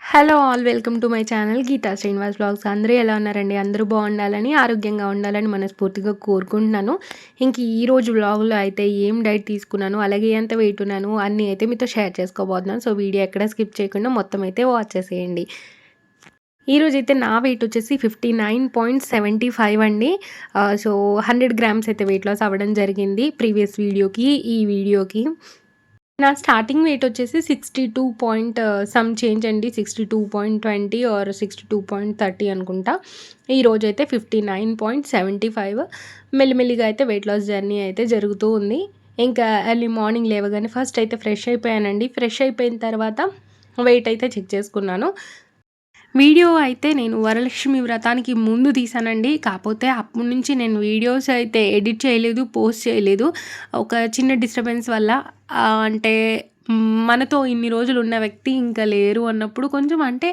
Hello all welcome to my channel Geetha Srinivas blogs. అందరూ ఎలా ఉన్నారండి? అందరూ బాగుండాలని, ఆరోగ్యంగా ఉండాలని మనస్ఫూర్తిగా కోరుకుంటున్నాను. ఇంక ఈరోజు వ్లాగ్లో అయితే ఏం డైట్ తీసుకున్నాను, అలాగే ఎంత వెయిట్ ఉన్నాను అన్నీ అయితే మీతో షేర్ చేసుకోబోతున్నాను. సో వీడియో ఎక్కడ స్కిప్ చేయకుండా మొత్తం అయితే వాచ్ చేసేయండి. ఈరోజైతే నా వెయిట్ వచ్చేసి 59.75 అండి. సో 100 గ్రామ్స్ అయితే వెయిట్ లాస్ అవ్వడం జరిగింది ప్రీవియస్ వీడియోకి, ఈ వీడియోకి. నా స్టార్టింగ్ వెయిట్ వచ్చేసి 62 సమ్ చేంజ్ అండి. 62.20 ఆర్ 62.30 అనుకుంటా. ఈరోజైతే 59.75. మెల్లిమెల్లిగా అయితే వెయిట్ లాస్ జర్నీ అయితే జరుగుతూ ఉంది. ఇంకా ఎర్లీ మార్నింగ్ లేవగానే ఫస్ట్ అయితే ఫ్రెష్ అయిపోయానండి. ఫ్రెష్ అయిపోయిన తర్వాత వెయిట్ అయితే చెక్ చేసుకున్నాను. వీడియో అయితే నేను వరలక్ష్మి వ్రతానికి ముందు తీసానండి. కాకపోతే అప్పటి నుంచి నేను వీడియోస్ అయితే ఎడిట్ చేయలేదు, పోస్ట్ చేయలేదు. ఒక చిన్న డిస్టర్బెన్స్ వల్ల. అంటే మనతో ఇన్ని రోజులు ఉన్న వ్యక్తి ఇంకా లేరు అన్నప్పుడు కొంచెం, అంటే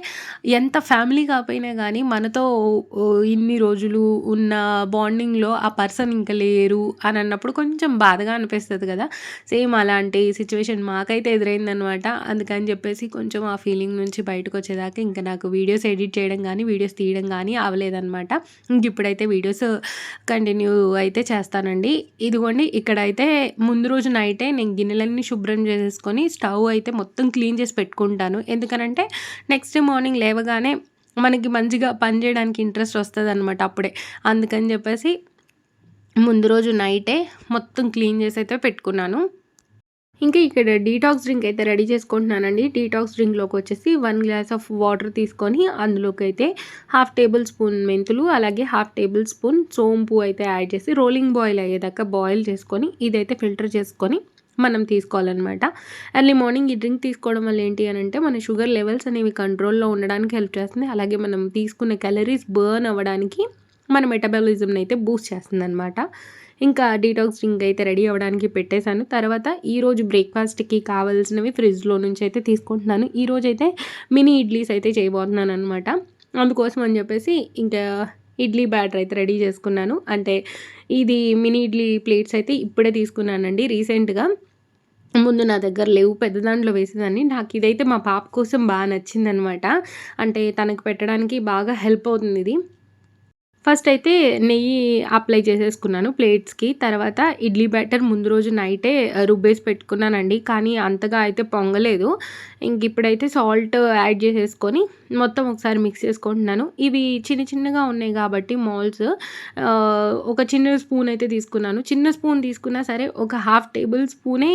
ఎంత ఫ్యామిలీ కాకపోయినా కానీ మనతో ఇన్ని రోజులు ఉన్న బాండింగ్లో ఆ పర్సన్ ఇంకా లేరు అని అన్నప్పుడు కొంచెం బాధగా అనిపిస్తుంది కదా. సేమ్ అలాంటి సిచ్యువేషన్ మాకైతే ఎదురైందనమాట. అందుకని చెప్పేసి కొంచెం ఆ ఫీలింగ్ నుంచి బయటకు వచ్చేదాకా ఇంకా నాకు వీడియోస్ ఎడిట్ చేయడం కానీ, వీడియోస్ తీయడం కానీ అవ్వలేదన్నమాట. ఇంక ఇప్పుడైతే వీడియోస్ కంటిన్యూ అయితే చేస్తానండి. ఇదిగోండి, ఇక్కడైతే ముందు రోజు నైటే నేను గిన్నెలన్నీ శుభ్రం చేసేసుకొని స్టవ్ అయితే మొత్తం క్లీన్ చేసి పెట్టుకుంటాను. ఎందుకనంటే నెక్స్ట్ డే మార్నింగ్ లేవగానే మనకి మంచిగా పని చేయడానికి ఇంట్రెస్ట్ వస్తుంది అనమాట అప్పుడే. అందుకని చెప్పేసి ముందు రోజు నైటే మొత్తం క్లీన్ చేసి అయితే పెట్టుకున్నాను. ఇంకా ఇక్కడ డీటాక్స్ డ్రింక్ అయితే రెడీ చేసుకుంటున్నానండి. డీటాక్స్ డ్రింక్లోకి వచ్చేసి 1 గ్లాస్ ఆఫ్ వాటర్ తీసుకొని అందులోకి అయితే 1/2 టేబుల్ స్పూన్ మెంతులు, అలాగే 1/2 టేబుల్ స్పూన్ సోంపు అయితే యాడ్ చేసి రోలింగ్ బాయిల్ అయ్యేదాకా బాయిల్ చేసుకొని ఇదైతే ఫిల్టర్ చేసుకొని మనం తీసుకోవాలన్నమాట. ఎర్లీ మార్నింగ్ ఈ డ్రింక్ తీసుకోవడం వల్ల ఏంటి అని అంటే మన షుగర్ లెవెల్స్ అనేవి కంట్రోల్లో ఉండడానికి హెల్ప్ చేస్తుంది. అలాగే మనం తీసుకున్న క్యాలరీస్ బర్న్ అవ్వడానికి మన మెటబాలిజంని అయితే బూస్ట్ చేస్తుంది అనమాట. ఇంకా డీటాక్స్ డ్రింక్ అయితే రెడీ అవ్వడానికి పెట్టేశాను. తర్వాత ఈరోజు బ్రేక్ఫాస్ట్కి కావాల్సినవి ఫ్రిడ్జ్లో నుంచి అయితే తీసుకుంటున్నాను. ఈరోజు అయితే మినీ ఇడ్లీస్ అయితే చేయబోతున్నాను అనమాట. అందుకోసం అని చెప్పేసి ఇంకా ఇడ్లీ బ్యాటర్ అయితే రెడీ చేసుకున్నాను. అంటే ఇది మినీ ఇడ్లీ ప్లేట్స్ అయితే ఇప్పుడే తీసుకున్నానండి రీసెంట్గా. ముందు నా దగ్గర లేవు, పెద్ద దాంట్లో వేసేదాన్ని. నాకు ఇదైతే మా పాప కోసం బాగా నచ్చిందనమాట. అంటే తనకు పెట్టడానికి బాగా హెల్ప్ అవుతుంది ఇది. ఫస్ట్ అయితే నెయ్యి అప్లై చేసేసుకున్నాను ప్లేట్స్‌కి. తర్వాత ఇడ్లీ బ్యాటర్ ముందు రోజు నైటే రుబ్బేసి పెట్టుకున్నానండి. కానీ అంతగా అయితే పొంగలేదు. ఇప్పుడైతే సాల్ట్ యాడ్ చేసేసుకొని మొత్తం ఒకసారి మిక్స్ చేసుకుంటున్నాను. ఇవి చిన్న చిన్నగా ఉన్నాయి కాబట్టి మాల్స్, ఒక చిన్న స్పూన్ అయితే తీసుకున్నాను. చిన్న స్పూన్ తీసుకున్నా సరే ఒక 1/2 టేబుల్ స్పూనే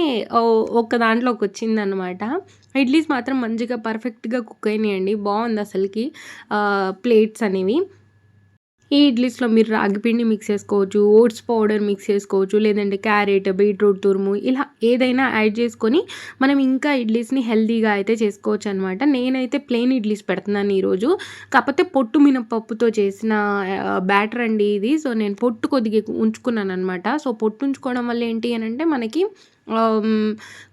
ఒక దాంట్లోకి వచ్చిందనమాట. ఇడ్లీస్ మాత్రం మంచిగా పర్ఫెక్ట్‌గా కుక్ అయినాయండి. బాగుంది అసలుకి ప్లేట్స్ అనేవి. ఈ ఇడ్లీస్‌లో మీరు రాగి పిండి మిక్స్ చేసుకోవచ్చు, ఓట్స్ పౌడర్ మిక్స్ చేసుకోవచ్చు, లేదంటే క్యారెట్, బీట్రూట్ తురుము ఇలా ఏదైనా యాడ్ చేసుకొని మనం ఇంకా ఇడ్లీస్‌ని హెల్తీగా అయితే చేసుకోవచ్చనమాట. నేనైతే ప్లెయిన్ ఇడ్లీస్ పెడుతున్నాను ఈరోజు. కాకపోతే పొట్టు మినపప్పుతో చేసిన బ్యాటర్ అండి ఇది. సో నేను పొట్టు కొద్దిగా ఉంచుకున్నాననమాట. సో పొట్టు ఉంచుకోవడం వల్ల ఏంటి అనంటే మనకి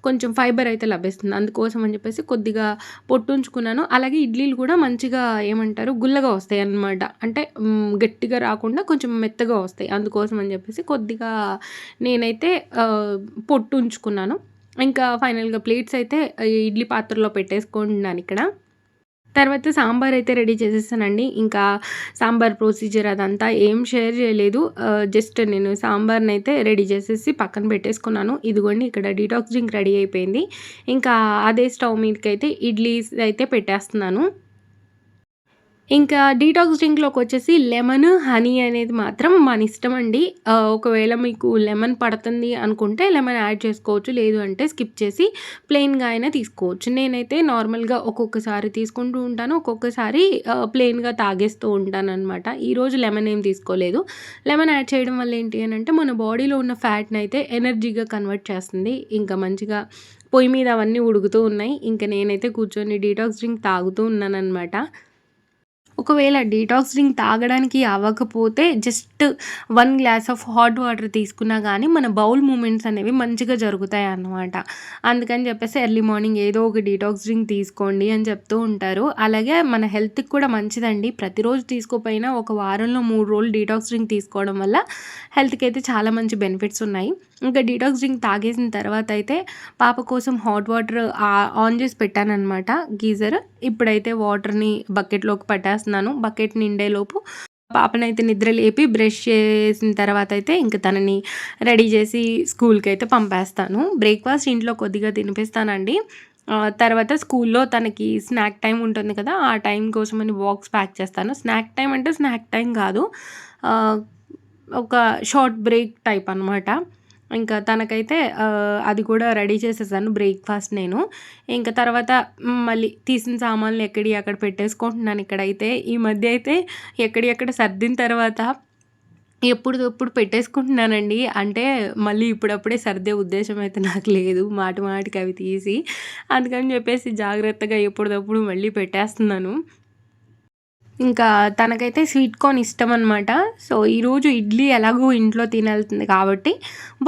కొంచెం ఫైబర్ అయితే లభిస్తుంది. అందుకోసం అని చెప్పేసి కొద్దిగా పొట్టు ఉంచుకున్నాను. అలాగే ఇడ్లీలు కూడా మంచిగా ఏమంటారు గుల్లగా వస్తాయన్నమాట. అంటే గట్టిగా రాకుండా కొంచెం మెత్తగా వస్తాయి. అందుకోసం అని చెప్పేసి కొద్దిగా నేనైతే పొట్టు ఉంచుకున్నాను. ఇంకా ఫైనల్‌గా ప్లేట్స్ అయితే ఈ ఇడ్లీ పాత్రలో పెట్టేసుకుంటున్నాను ఇక్కడ. తర్వాత సాంబార్ అయితే రెడీ చేసేసానండి. ఇంకా సాంబార్ ప్రొసీజర్ అదంతా ఏం షేర్ చేయలేదు. జస్ట్ నేను సాంబార్‌నైతే రెడీ చేసేసి పక్కన పెట్టేసుకున్నాను. ఇదిగోండి ఇక్కడ డీటాక్స్ డ్రింక్ రెడీ అయిపోయింది. ఇంకా అదే స్టవ్ మీదకైతే ఇడ్లీస్ అయితే పెట్టేస్తున్నాను. ఇంకా డీటాక్స్ డ్రింక్‌లోకొచ్చేసి లెమన్, హనీ అనేది మాత్రం మన ఇష్టమండి. ఒకవేళ మీకు లెమన్ పడుతుంది అనుకుంటే లెమన్ యాడ్ చేసుకోవచ్చు. లేదు అంటే స్కిప్ చేసి ప్లెయిన్‌గా అయినా తీసుకోవచ్చు. నేనైతే నార్మల్‌గా ఒక్కొక్కసారి తీసుకుంటూ ఉంటాను. ఒక్కొక్కసారి ప్లెయిన్‌గా తాగేస్తూ ఉంటాననమాట. ఈరోజు లెమన్ ఏం తీసుకోలేదు. లెమన్ యాడ్ చేయడం వల్ల ఏంటి అనంటే మన బాడీలో ఉన్న ఫ్యాట్‌ని అయితే ఎనర్జీగా కన్వర్ట్ చేస్తుంది. ఇంకా మంచిగా పొయ్యి మీద అవన్నీ ఉడుకుతూ ఉన్నాయి. ఇంక నేనైతే కూర్చొని డీటాక్స్ డ్రింక్ తాగుతూ ఉన్నాననమాట. ఒకవేళ డీటాక్స్ డ్రింక్ తాగడానికి అవ్వకపోతే just 1 glass of hot water తీసుకున్నా గానీ మన బౌల్ మూవ్‌మెంట్స్ అనేవి మంచిగా జరుగుతాయన్నమాట. అందుకని చెప్పేసి ఎర్లీ మార్నింగ్ ఏదో ఒక డీటాక్స్ డ్రింక్ తీసుకోండి అని చెప్తూ ఉంటారు. అలాగే మన హెల్త్‌కి కూడా మంచిదండి. ప్రతిరోజు తీసుకోపోయినా ఒక వారంలో 3 రోజులు డీటాక్స్ డ్రింక్ తీసుకోవడం వల్ల హెల్త్‌కి అయితే చాలా మంచి బెనిఫిట్స్ ఉన్నాయి. ఇంకా డీటాక్స్ డ్రింక్ తాగేసిన తర్వాత అయితే పాప కోసం హాట్ వాటర్ ఆన్ చేసి పెట్టాననమాట గీజర్. ఇప్పుడైతే వాటర్‌ని బకెట్‌లోకి పట్టేస్తున్నాను. బకెట్ నిండేలోపు పాపనైతే నిద్ర లేపి బ్రష్ చేసిన తర్వాత అయితే ఇంక తనని రెడీ చేసి స్కూల్‌కైతే పంపేస్తాను. బ్రేక్‌ఫాస్ట్ ఇంట్లో కొద్దిగా తినిపిస్తానండి. తర్వాత స్కూల్లో తనకి స్నాక్ టైమ్ ఉంటుంది కదా! ఆ టైం కోసమని బాక్స్ ప్యాక్ చేస్తాను. స్నాక్ టైమ్ అంటే స్నాక్ టైం కాదు. ఆహ్, ఒక షార్ట్ బ్రేక్ టైప్ అనమాట. ఇంకా తనకైతే అది కూడా రెడీ చేసేసాను బ్రేక్‌ఫాస్ట్ నేను. ఇంక తర్వాత మళ్ళీ తీసిన సామాన్లు ఎక్కడియి అక్కడ పెట్టేసుకుంటున్నాను ఇక్కడైతే. ఈ మధ్య అయితే ఎక్కడియి అక్కడ సర్దిన తర్వాత ఎప్పుడిదప్పుడు పెట్టేసుకుంటున్నానండి. అంటే మళ్ళీ ఇప్పుడప్పుడే సర్దే ఉద్దేశ్యం అయితే నాకు లేదు. మాటి మాటికి అవి తీసి. అందుకని చెప్పేసి జాగ్రత్తగా ఎప్పటిదప్పుడు మళ్ళీ పెట్టేస్తున్నాను. ఇంకా తనకైతే స్వీట్ కార్న్ ఇష్టమనమాట. సో, ఈరోజు ఇడ్లీ ఎలాగో ఇంట్లో తినెళ్తుంది కాబట్టి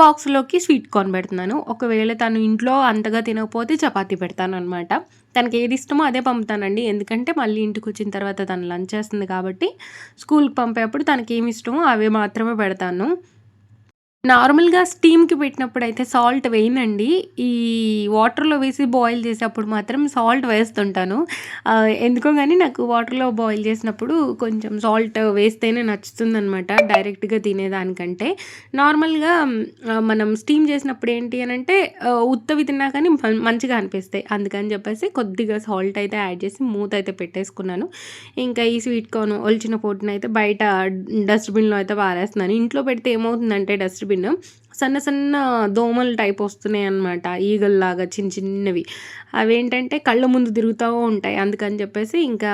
బాక్స్‌లోకి స్వీట్ కార్న్ పెడుతున్నాను. ఒకవేళ తను ఇంట్లో అంతగా తినకపోతే చపాతీ పెడతాననమాట. తనకేది ఇష్టమో అదే పంపుతానండి. ఎందుకంటే మళ్ళీ ఇంటికొచ్చిన తర్వాత తను లంచ్ చేస్తుంది కాబట్టి స్కూల్‌కి పంపేప్పుడు తనకేమి ఇష్టమో అవే మాత్రమే పెడతాను. నార్మల్‌గా స్టీమ్‌కి పెట్టినప్పుడైతే సాల్ట్ వేయనండి. ఈ వాటర్‌లో వేసి బాయిల్ చేసేప్పుడు మాత్రం సాల్ట్ వేస్తుంటాను. ఎందుకో గానీ నాకు వాటర్‌లో బాయిల్ చేసినప్పుడు కొంచెం సాల్ట్ వేస్తేనే నచ్చుతుందనమాట డైరెక్ట్‌గా తినేదానికంటే. నార్మల్‌గా మనం స్టీమ్ చేసినప్పుడు ఏంటి అనంటే ఉత్తవి తిన్నా కానీ మంచిగా అనిపిస్తాయి. అందుకని చెప్పేసి కొద్దిగా సాల్ట్ అయితే యాడ్ చేసి మూత అయితే పెట్టేసుకున్నాను. ఇంకా ఈ స్వీట్ కార్న్ ఒలిచిన పొట్టునైతే బయట డస్ట్‌బిన్‌లో అయితే పారేస్తున్నాను. ఇంట్లో పెడితే ఏమవుతుందంటే డస్ట్‌బిన్ సన్న సన్న దోమలు టైప్ వస్తున్నాయన్నమాట. ఈగల్లాగా చిన్నవి. అవేంటంటే కళ్ళ ముందు తిరుగుతా ఉంటాయి. అందుకని చెప్పేసి ఇంకా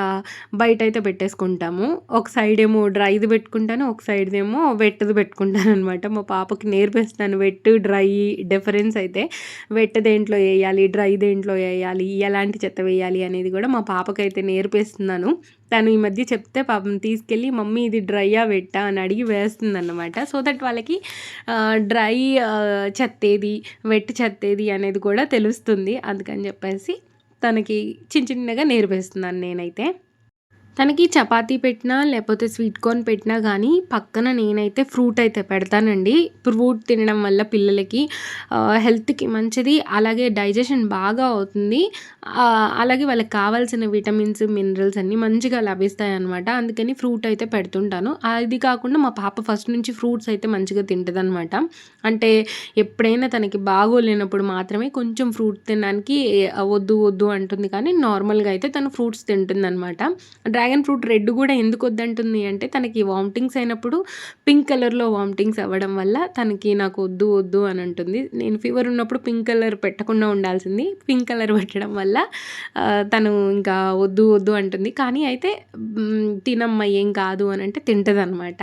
బయటైతే పెట్టేసుకుంటాము. ఒక సైడేమో డ్రైది పెట్టుకుంటాను. ఒక సైడ్‌దేమో వెట్‌ది పెట్టుకుంటాననమాట. మా పాపకి నేర్పిస్తాను వెట్, డ్రై డిఫరెన్స్ అయితే. వెట్ దేంట్లో ఎయ్యాలి, డ్రై దేంట్లో ఎయ్యాలి, ఎలాంటి చెత్త వేయాలి అనేది కూడా మా పాపకైతే నేర్పిస్తున్నాను. తను ఈ మధ్య చెప్తే పాపం తీసుకెళ్ళి మమ్మీ ఇది డ్రైయా, వెట్టా అని అడిగి వేస్తుందన్నమాట. సో దట్ వాళ్ళకి డ్రై చెత్తేది, వెట్ చెత్తేది అనేది కూడా తెలుస్తుంది. అందుకని చెప్పేసి తనకి చిన్నగా నేర్పిస్తున్నాను నేనైతే. తనకి చపాతీ పెట్టినా, లేపోతే స్వీట్ కార్న్ పెట్టినా గానీ, పక్కన నేనైతే ఫ్రూట్ అయితే పెడతానండి. ఫ్రూట్ తినడం వల్ల పిల్లలకి హెల్త్‌కి మంచిది. అలాగే డైజెషన్ బాగా అవుతుంది. అలాగే వాళ్ళకి కావాల్సిన విటమిన్స్, మినరల్స్ అన్నీ మంచిగా లభిస్తాయనమాట. అందుకని ఫ్రూట్ అయితే పెడుతుంటాను. అది కాకుండా మా పాప ఫస్ట్ నుంచి ఫ్రూట్స్ అయితే మంచిగా తింటదనమాట. అంటే ఎప్పుడైనా తనకి బాగోలేనప్పుడు మాత్రమే కొంచెం ఫ్రూట్ తినడానికి వద్దు అంటుంది కానీ, నార్మల్‌గా అయితే తను ఫ్రూట్స్ తింటుందనమాట. డ్రాగన్ ఫ్రూట్ రెడ్ కూడా ఎందుకు వద్దంటుంది అంటే తనకి వామిటింగ్స్ అయినప్పుడు పింక్ కలర్‌లో వామిటింగ్స్ అవ్వడం వల్ల తనకి నాకు వద్దు అని అంటుంది. నేను ఫీవర్ ఉన్నప్పుడు పింక్ కలర్ పెట్టకుండా ఉండాల్సింది. పింక్ కలర్ పెట్టడం వల్ల తను ఇంకా వద్దు అంటుంది. కానీ అయితే తినమ్మా ఏం కాదు అని అంటే తింటదనమాట.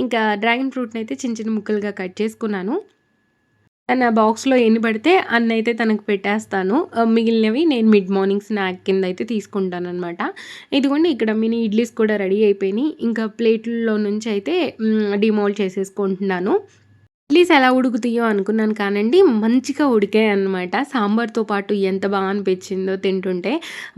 ఇంకా డ్రాగన్ ఫ్రూట్‌నైతే చిన్న ముక్కలుగా కట్ చేసుకున్నాను. నా బాక్స్‌లో ఎన్ని పడితే అన్నయితే తనకు పెట్టేస్తాను. మిగిలినవి నేను మిడ్ మార్నింగ్ స్నాక్ కిందయితే తీసుకుంటాననమాట. ఇదిగోండి ఇక్కడ మినీ ఇడ్లీస్ కూడా రెడీ అయిపోయినియి. ఇంకా ప్లేట్‌ల్లో నుంచయితే డిమోల్డ్ చేసేసుకుంటున్నాను. ఇడ్లీస్ ఎలా ఉడుకుతాయో అనుకున్నాను కానండి, మంచిగా ఉడికాయన్నమాట. సాంబార్‌తో పాటు ఎంత అనిపించిందో తింటుంటే.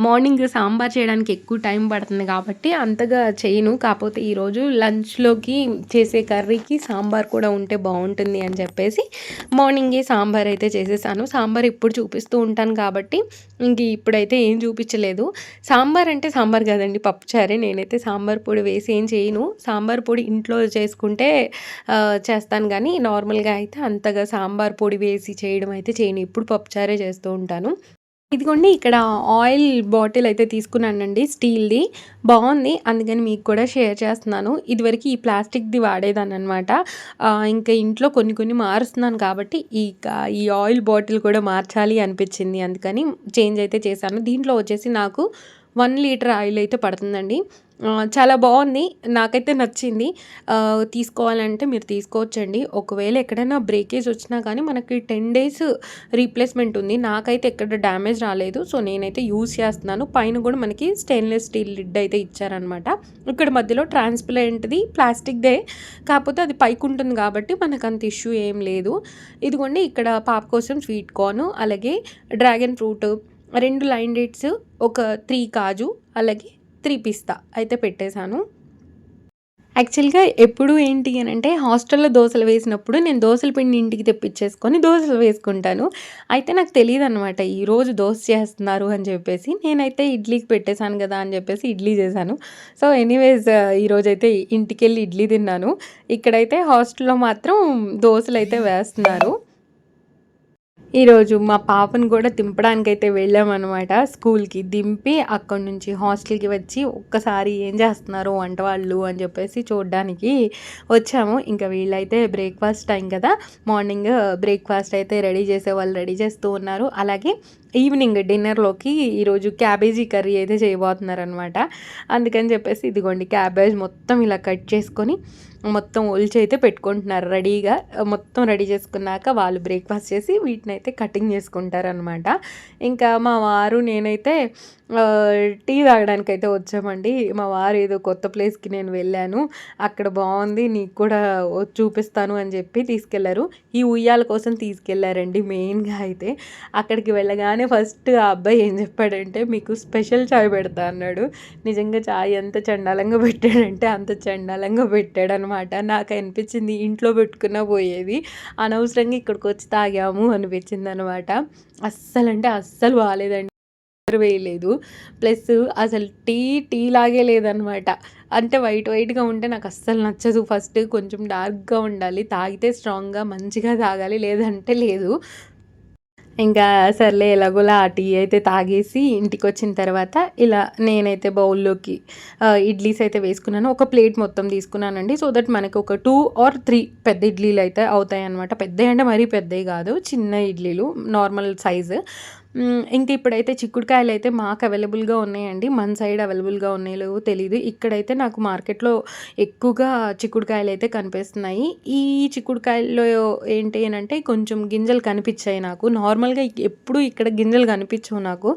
మార్నింగ్ సాంబార్ చేయడానికి ఎక్కువ టైం పడుతుంది కాబట్టి అంతగా చేయను. కాపోతే ఈరోజు లంచ్‌లోకి చేసే కర్రీకి సాంబార్ కూడా ఉంటే బావుంటుంది అని చెప్పేసి మార్నింగే సాంబార్ అయితే చేసేసాను. సాంబార్ ఎప్పుడు చూపిస్తూ ఉంటాను కాబట్టి ఇప్పుడైతే ఏం చూపించలేదు. సాంబార్ అంటే సాంబార్ కాదండి పప్పుచారే. నేనైతే సాంబార్ పొడి వేసి ఏం చేయను. సాంబార్ పొడి ఇంట్లో చేసుకుంటే చేస్తాను గానీ నార్మల్‌గా అయితే అంతగా సాంబార్ పొడి వేసి చేయడం అయితే చేయను. ఎప్పుడు పప్పుచారే చేస్తూ ఉంటాను. ఇదిగోండి ఇక్కడ ఆయిల్ బాటిల్ అయితే తీసుకున్నానండి స్టీల్‌ది. బావుంది. అందుకని మీకు కూడా షేర్ చేస్తున్నాను. ఇదివరకు ఈ ప్లాస్టిక్‌ది వాడేదాన్ననమాట. ఇంకా ఇంట్లో కొన్ని మారుస్తున్నాను కాబట్టి ఈ ఆయిల్ బాటిల్ కూడా మార్చాలి అనిపించింది. అందుకని చేంజ్ అయితే చేశాను. దీంట్లో వచ్చేసి నాకు 1 లీటర్ ఆయిల్ అయితే పడుతుందండి. చాలా బావుంది. నాకైతే నచ్చింది. తీసుకోవాలంటే మీరు తీసుకోవచ్చండి. ఒకవేళ ఎక్కడైనా బ్రేకేజ్ వచ్చినా కానీ మనకి 10 డేస్ రీప్లేస్‌మెంట్ ఉంది. నాకైతే ఎక్కడ డ్యామేజ్ రాలేదు. సో, నేనైతే యూజ్ చేస్తున్నాను. పైన గూడా మనకి స్టెయిన్‌లెస్ స్టీల్ లిడ్ అయితే ఇచ్చారనమాట. ఇక్కడ మధ్యలో ట్రాన్స్‌పరెంట్‌ది ప్లాస్టిక్‌దే. కాకపోతే అది పైకుంటుంది కాబట్టి మనకంత ఇష్యూ ఏం లేదు. ఇదిగోండి ఇక్కడ పాప కోసం స్వీట్ కార్న్, అలాగే డ్రాగన్ ఫ్రూట్, 2 లైన్ డేట్స్, ఒక 3 కాజు, అలాగే 3 పిస్తా అయితే పెట్టేశాను. యాక్చువల్‌గా ఎప్పుడు ఏంటి అనంటే హాస్టల్‌లో దోసలు వేసినప్పుడు నేను దోసల పిండి ఇంటికి తెప్పించేసుకొని దోసలు వేసుకుంటాను. అయితే నాకు తెలీదనమాట ఈరోజు దోస చేస్తున్నారు అని చెప్పేసి. నేనైతే ఇడ్లీకి పెట్టేశాను గదా అని చెప్పేసి ఇడ్లీ చేశాను. సో, ఎనీవేస్ ఈరోజైతే ఇంటికెళ్ళి ఇడ్లీ తిన్నాను. ఇక్కడైతే హాస్టల్‌లో మాత్రం దోసలైతే వేస్తున్నారు. ఈరోజు మా పాపను కూడా దింపడానికైతే వెళ్ళామనమాట స్కూల్‌కి. దింపి అక్కడి నుంచి హాస్టల్‌కి వచ్చి ఒక్కసారి ఏం చేస్తున్నారు వంట వాళ్ళు అని చెప్పేసి చూడ్డానికి వచ్చాము. ఇంకా వీళ్ళైతే బ్రేక్‌ఫాస్ట్ టైం కదా! మార్నింగ్ బ్రేక్‌ఫాస్ట్ అయితే రెడీ చేసేవాళ్ళు రెడీ చేస్తూ ఉన్నారు. అలాగే ఈవినింగ్ డిన్నర్‌లోకి ఈరోజు క్యాబేజీ కర్రీ అయితే చేయబోతున్నారనమాట. అందుకని చెప్పేసి ఇదిగోండి క్యాబేజ్ మొత్తం ఇలా కట్ చేసుకొని మొత్తం ఒలిచి అయితే పెట్టుకుంటున్నారు రెడీగా. మొత్తం రెడీ చేసుకున్నాక వాళ్ళు బ్రేక్‌ఫాస్ట్ చేసి వీటినైతే కటింగ్ చేసుకుంటారనమాట. ఇంకా మా వారు నేనైతే టీ తాగడానికైతే వచ్చామండి. మా వారు ఏదో కొత్త ప్లేస్‌కి నేను వెళ్ళాను. అక్కడ బావుంది నీకు కూడా చూపిస్తాను అని చెప్పి తీసుకెళ్లారు. ఈ ఉయ్యాల కోసం తీసుకెళ్లారండి మెయిన్‌గా అయితే. అక్కడికి వెళ్ళగానే ఫస్ట్ ఆ అబ్బాయి ఏం చెప్పాడంటే మీకు స్పెషల్ చాయ్ పెడతా అన్నాడు. నిజంగా చాయ్ ఎంత చండాలంగా పెట్టాడంటే అంత చండాలంగా పెట్టాడనమాట. నాకు అనిపించింది ఇంట్లో పెట్టుకున్నా పోయేది. అనవసరంగా ఇక్కడికొచ్చి తాగాము అనిపించిందనమాట. అస్సలంటే అస్సలు బాలేదండి. వేయలేదు. ప్లస్ అసలు టీ లాగే లేదనమాట. అంటే వైట్‌గా ఉంటే నాకు అస్సలు నచ్చదు. ఫస్ట్ కొంచెం డార్క్‌గా ఉండాలి. తాగితే స్ట్రాంగ్‌గా మంచిగా తాగాలి. లేదంటే లేదు. ఇంకా సర్లే ఎలాగోలా ఆ టీ అయితే తాగేసి ఇంటికొచ్చిన తర్వాత ఇలా నేనైతే బౌల్‌లోకి ఇడ్లీస్ అయితే వేసుకున్నాను. ఒక ప్లేట్ మొత్తం తీసుకున్నానండి. సో దట్ మనకి ఒక 2 ఆర్ 3 పెద్ద ఇడ్లీలయితే అవుతాయన్నమాట. పెద్దయంటే మరీ పెద్దయి గాదు. చిన్న ఇడ్లీలు నార్మల్ సైజు. ఇంక ఇప్పుడైతే చిక్కుడుకాయలైతే మాకు అవైలబుల్‌గా ఉన్నాయండి. మన సైడ్ అవైలబుల్‌గా ఉన్నాయో లేవో తెలీదు. ఇక్కడైతే నాకు మార్కెట్‌లో ఎక్కువగా చిక్కుడుకాయలైతే కనిపిస్తున్నాయి. ఈ చిక్కుడుకాయల్లో ఏంటి అనంటే కొంచెం గింజలు కనిపిచ్చాయి నాకు. నార్మల్‌గా ఎప్పుడూ ఇక్కడ గింజలు కనిపిచ్చవు నాకు.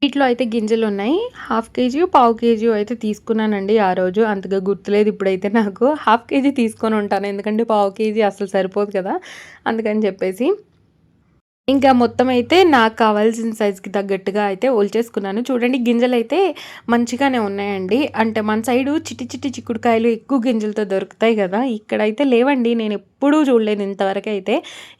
వీటిలో అయితే గింజలున్నాయి. హాఫ్ కేజీయో, పావు కేజీయో అయితే తీసుకున్నానండి ఆ రోజు. అంతగా గుర్తులేదు ఇప్పుడైతే నాకు. హాఫ్ కేజీ తీసుకొనుంటాను. ఎందుకంటే పావు కేజీ అసలు సరిపోదు కదా! అందుకని చెప్పేసి. ఇంకా మొత్తం అయితే నాకు కావాల్సిన సైజ్‌కి తగ్గట్టుగా అయితే ఒలిచేసుకున్నాను. చూడండి గింజలైతే మంచిగానే ఉన్నాయండి. అంటే మన సైడు చిట్టి చిక్కుడుకాయలు ఎక్కువ గింజలతో దొరుకుతాయి గదా! ఇక్కడైతే లేవండి. నేనెప్పుడూ చూడలేదు ఇంతవరకైతే.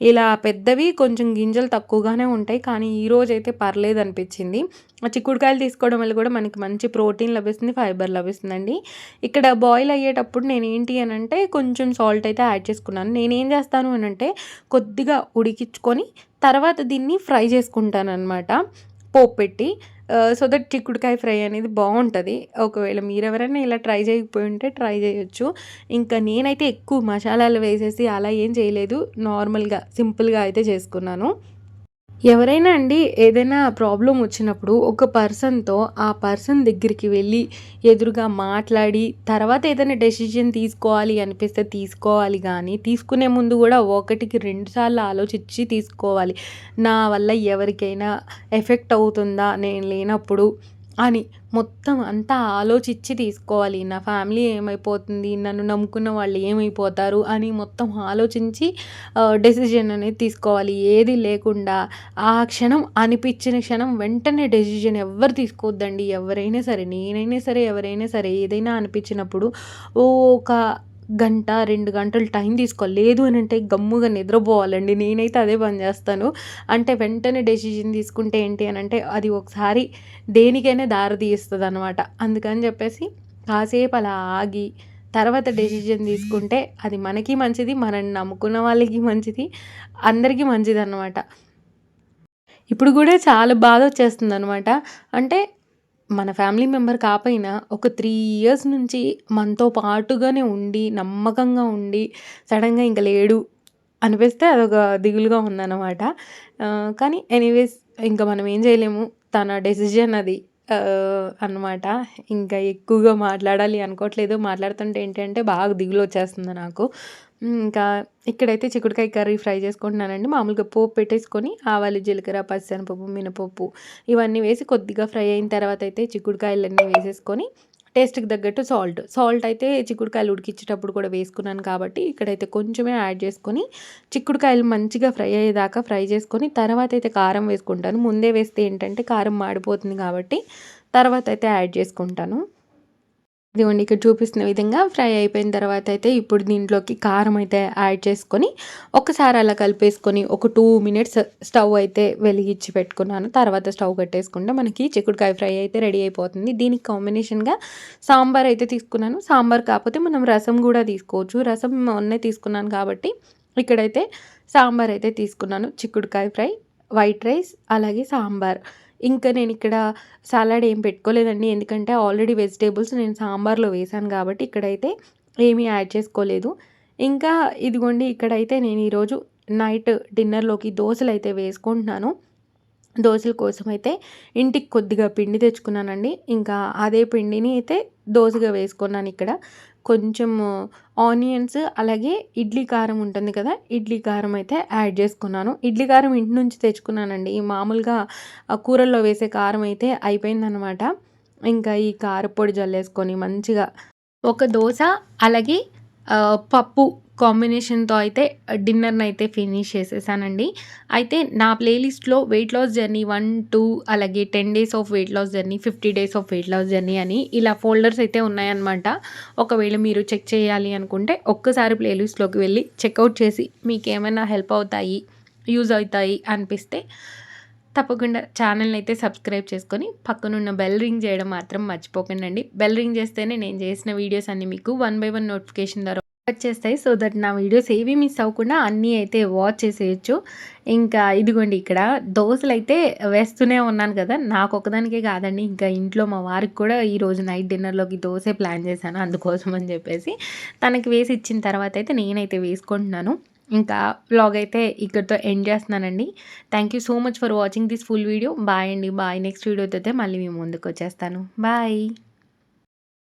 ఇలా పెద్దవి కొంచెం గింజలు తక్కువగానే ఉంటాయి. కానీ ఈరోజైతే పర్లేదనిపించింది. ఆ చిక్కుడుకాయలు తీసుకోవడం వల్ల కూడా మనకి మంచి ప్రోటీన్ లభిస్తుంది, ఫైబర్ లభిస్తుందండి. ఇక్కడ బాయిల్ అయ్యేటప్పుడు నేనేంటి అనంటే కొంచెం సాల్ట్ అయితే యాడ్ చేసుకున్నాను. నేనేం చేస్తాను అనంటే కొద్దిగా ఉడికించుకొని తర్వాత దీన్ని ఫ్రై చేసుకుంటాననమాట పోపు పెట్టి. సో దట్ చిక్కుడుకాయ ఫ్రై అనేది బావుంటది. ఒకవేళ మీరెవరైనా ఇలా ట్రై చేయకపోయి ఉంటే ట్రై చేయొచ్చు. ఇంకా నేనైతే ఎక్కువ మసాలాలు వేసేసి అలా ఏం చేయలేదు. నార్మల్‌గా సింపుల్‌గా అయితే చేసుకున్నాను. ఎవరైనా అండి ఏదైనా ప్రాబ్లమ్ వచ్చినప్పుడు ఒక పర్సన్‌తో ఆ పర్సన్ దగ్గరికి వెళ్ళి ఎదురుగా మాట్లాడి తర్వాత ఏదైనా డెసిషన్ తీసుకోవాలి అనిపిస్తే తీసుకోవాలి గానీ, తీసుకునే ముందు గూడా ఒకటికి 2 సార్లు ఆలోచించి తీసుకోవాలి. నా వల్ల ఎవరికైనా ఎఫెక్ట్ అవుతుందా నేను లేనప్పుడు అని మొత్తం అంతా ఆలోచించి తీసుకోవాలి. నా ఫ్యామిలీ ఏమైపోతుంది? నన్ను నమ్ముకున్న వాళ్ళు ఏమైపోతారు? అని మొత్తం ఆలోచించి డెసిషన్ అనేది తీసుకోవాలి. ఏది లేకుండా ఆ క్షణం అనిపించిన క్షణం వెంటనే డెసిషన్ ఎవ్వరు తీసుకోవద్దండి. ఎవరైనా సరే, నేనైనా సరే, ఎవరైనా సరే ఏదైనా అనిపించినప్పుడు ఒక గంట, 2 గంటలు టైం తీసుకోవాలి. లేదు అనంటే గమ్ముగా నిద్రపోవాలండి. నేనైతే అదే పని చేస్తాను. అంటే వెంటనే డెసిషన్ తీసుకుంటే ఏంటి అనంటే అది ఒకసారి దేనికైనా దారి తీస్తదనమాట. అందుకని చెప్పేసి కాసేపు అలా ఆగి తర్వాత డెసిషన్ తీసుకుంటే అది మనకి మంచిది, మనల్ని నమ్ముకున్న వాళ్ళకి మంచిది, అందరికీ మంచిదనమాట. ఇప్పుడు గూడా చాలా బాధొచ్చేస్తుందనమాట. అంటే మన ఫ్యామిలీ మెంబర్ కాపోయినా ఒక 3 ఇయర్స్ నుంచి మనతో పాటుగానే ఉండి, నమ్మకంగా ఉండి, సడెన్‌గా ఇంక లేడు అనిపిస్తే అదొక దిగులుగా ఉందనమాట. కానీ ఎనీవేస్ ఇంక మనం ఏం చేయలేము. తన డెసిషన్ అది. అనమాట. ఇంకా ఎక్కువగా మాట్లాడాలి అనుకోవట్లేదు. మాట్లాడుతుంటే ఏంటంటే బాగా దిగులొచ్చేస్తుంది నాకు. ఇంకా ఇక్కడైతే చిక్కుడుకాయ కర్రీ ఫ్రై చేసుకుంటున్నానండి. మామూలుగా పోపు పెట్టేసుకొని ఆవాలు, జీలకర్ర, పచ్చిశనగపప్పు, మినపప్పు ఇవన్నీ వేసి కొద్దిగా ఫ్రై అయిన తర్వాత అయితే చిక్కుడుకాయలన్నీ వేసేసుకొని టేస్ట్‌కి తగ్గట్టు సాల్ట్ అయితే చిక్కుడుకాయలు ఉడికించేటప్పుడు కూడా వేసుకున్నాను కాబట్టి ఇక్కడైతే కొంచెమే యాడ్ చేసుకొని చిక్కుడుకాయలు మంచిగా ఫ్రై అయ్యేదాకా ఫ్రై చేసుకొని తర్వాత అయితే కారం వేసుకుంటాను. ముందే వేస్తే ఏంటంటే కారం మాడిపోతుంది కాబట్టి తర్వాత అయితే యాడ్ చేసుకుంటాను. ఇదిగోండి ఇక్కడ చూపిస్తున్న విధంగా ఫ్రై అయిపోయిన తర్వాత అయితే ఇప్పుడు దీంట్లోకి కారం అయితే యాడ్ చేసుకొని ఒకసారి అలా కలిపేసుకొని ఒక 2 మినిట్స్ స్టవ్ అయితే వెలిగించి పెట్టుకున్నాను. తర్వాత స్టవ్ కట్టేసుకుంటే మనకి చిక్కుడుకాయ ఫ్రై అయితే రెడీ అయిపోతుంది. దీనికి కాంబినేషన్‌గా సాంబార్ అయితే తీసుకున్నాను. సాంబార్ కాకపోతే మనం రసం కూడా తీసుకోవచ్చు. రసం మొన్నే తీసుకున్నాను కాబట్టి ఇక్కడైతే సాంబార్ అయితే తీసుకున్నాను. చిక్కుడుకాయ ఫ్రై, వైట్ రైస్ అలాగే సాంబార్. ఇంకా నేనిక్కడ సలాడ్ ఏం పెట్టుకోలేదండి. ఎందుకంటే ఆల్రెడీ వెజిటబుల్స్ నేను సాంబార్‌లో వేశాను కాబట్టి ఇక్కడైతే ఏమీ యాడ్ చేసుకోలేదు. ఇంకా ఇదిగోండి ఇక్కడైతే నేను ఈరోజు నైట్ డిన్నర్‌లోకి దోసలైతే వేసుకుంటున్నాను. దోసల కోసమైతే ఇంటికి కొద్దిగా పిండి తెచ్చుకున్నానండి. ఇంకా అదే పిండిని అయితే దోసగా వేసుకున్నాను ఇక్కడ. కొంచెం ఆనియన్స్ అలాగే ఇడ్లీ కారం ఉంటుంది కదా! ఇడ్లీ కారం అయితే యాడ్ చేసుకున్నాను. ఇడ్లీ కారం ఇంటి నుంచి తెచ్చుకున్నానండి. మామూలుగా కూరల్లో వేసే కారం అయితే అయిపోయిందనమాట. ఇంకా ఈ కారప్పొడి జల్లేసుకొని మంచిగా ఒక దోస అలాగే పప్పు కాంబినేషన్‌తో అయితే డిన్నర్‌నైతే ఫినిష్ చేసేసానండి. అయితే నా ప్లేలిస్ట్‌లో వెయిట్ లాస్ జర్నీ 1, 2 అలాగే 10 days of weight loss journey, 50 days of weight loss journey అని ఇలా ఫోల్డర్స్ అయితే ఉన్నాయన్నమాట. ఒకవేళ మీరు చెక్ చేయాలి అనుకుంటే ఒక్కసారి ప్లేలిస్ట్‌లోకి వెళ్ళి చెక్‌ఔట్ చేసి మీకేమైనా హెల్ప్ అవుతాయి, యూజ్ అవుతాయి అనిపిస్తే తప్పకుండా ఛానల్‌ని అయితే సబ్స్క్రైబ్ చేసుకొని పక్కనున్న బెల్ రింగ్ చేయడం మాత్రం మర్చిపోకండండి. బెల్ రింగ్ చేస్తేనే నేను చేసిన వీడియోస్ అన్నీ మీకు 1 బై 1 నోటిఫికేషన్ ద్వారా వచ్చేస్తాయి. సో దట్ నా వీడియోస్ ఏవి మిస్ అవ్వకుండా అన్నీ అయితే వాచ్ చేసేయొచ్చు. ఇంకా ఇదిగోండి ఇక్కడ దోసలైతే వేస్తూనే ఉన్నాను కదా! నాకొక్కదానికే కాదండి. ఇంకా ఇంట్లో మా వారికి కూడా ఈరోజు నైట్ డిన్నర్‌లోకి దోసే ప్లాన్ చేశాను. అందుకోసం అని చెప్పేసి తనకి వేసి ఇచ్చిన తర్వాత అయితే నేనైతే వేసుకుంటున్నాను. ఇంకా వ్లాగ్ అయితే ఇక్కడితో ఎండ్ చేస్తున్నానండి. Thank you so much for watching this full video. Bye అండి. బాయ్. నెక్స్ట్ వీడియోతో అయితే మళ్ళీ మీ ముందుకు వచ్చేస్తాను. బాయ్.